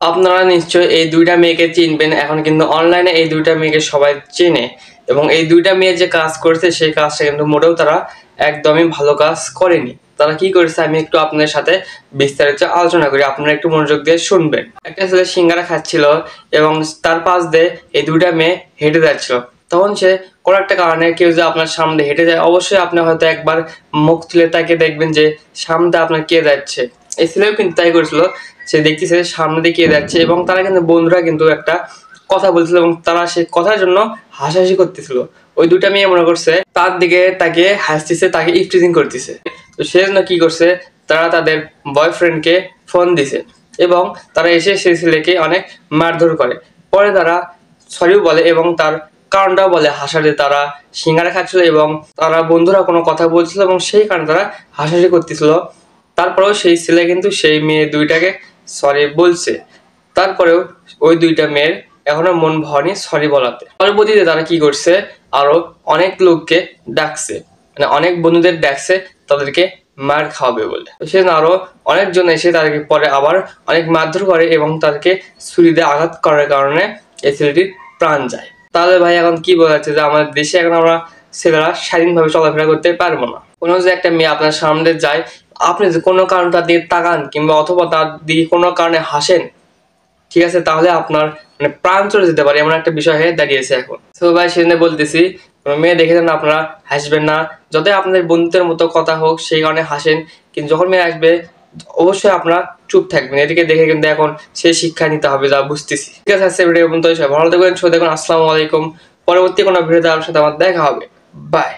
আপনারা নিশ্চয়ই এই দুইটা মেয়েকে চিনবেন। এখন কিন্তু অনলাইনে এই দুইটা মেয়েকে সবাই চেনে এবং এই দুইটা মেয়ে যে কাজ করেছে সেই কাজটা কিন্তু মোটেও তারা একদমই ভালো কাজ করেনি। তারা কি করেছে আমি একটু আপনাদের সাথে বিস্তারিত আলোচনা করি, আপনারা একটু মনোযোগ দিয়ে শুনবেন। একটা ছেলে সিঙ্গারা খাচ্ছিল এবং তার পাশ দিয়ে এই দুইটা মেয়ে হেঁটে যাচ্ছিল। তখন সে কোনো একটা কারণে কেউ যে আপনার সামনে হেঁটে যায়, অবশ্যই আপনি হয়তো একবার মুখ তুলে তাকে দেখবেন যে সামনে আপনার কে যাচ্ছে। এই ছেলেও কিন্তু তাই করেছিল, সে দেখতেছে সামনে দিয়ে কে যাচ্ছে এবং তারা কিন্তু বন্ধুরা কিন্তু একটা কথা বলছিল এবং তারা সেই কথার জন্য হাসাহাসি করতেছিল। ওই দুটা মেয়ে মনে করছে তার দিকে তাকে হাসতেছে, তাকে ইফটিজিং করতেছে। তো সে জন্য কি করছে, তারা তাদের বয়ফ্রেন্ডকে ফোন দিছে এবং তারা এসে সেই ছেলেকে অনেক মারধর করে। পরে তারা সরিও বলে এবং তার কারণটাও বলে হাসাতে তারা সিঙ্গারা খাচ্ছিল এবং তারা বন্ধুরা কোনো কথা বলছিল এবং সেই কারণে তারা হাসাহাসি করতেছিল। তারপরেও সেই ছেলে কিন্তু সেই মেয়ে দুইটাকে সরি বলছে। তারপরেও ওই দুইটা মেয়ের এখনো মন ভরেনি সরি বলাতে। পরবর্তীতে তারা কি করছে, আরো অনেক লোককে ডাকছে, মানে অনেক বন্ধুদের ডাকছে তাদেরকে মার খাওয়াবে বলে। সেজন্য আরো অনেকজন এসে তাদেরকে পরে আবার অনেক মারধর করে এবং তাদেরকে ছুরি দিয়ে আঘাত করার কারণে এই ছেলেটির প্রাণ যায়। তাহলে ভাই এখন কি বলা যাচ্ছে যে আমাদের দেশে এখন আমরা ছেলেরা স্বাধীনভাবে চলাফেরা করতে পারবো না। কোনো যে একটা মেয়ে আপনার সামনে যায়, আপনি যে কোনো কারণে তার দিকে তাকান কিংবা অথবা তার দিকে কোনো কারণে হাসেন, ঠিক আছে, তাহলে আপনার মানে প্রাণ চলে যেতে পারে এমন একটা বিষয় হয়ে দাঁড়িয়েছে এখন। তো ভাই সেজন্য বলতেছি, কোনো মেয়ে দেখে যেন আপনারা হাসবেন না। যতই আপনাদের বন্ধুদের মতো কথা হোক সেই কারণে হাসেন, কিন্তু যখন মেয়ে আসবে অবশ্যই আপনারা চুপ থাকবেন। এদিকে দেখে কিন্তু এখন সেই শিক্ষা নিতে হবে যা বুঝতেছি। ঠিক আছে, আজকে ভিডিও পর্যন্ত ভালো থাকবেন, দেখুন। আসসালামু আলাইকুম। পরবর্তী কোনো ভিডিওতে আপনার সাথে আমার দেখা হবে। বাই।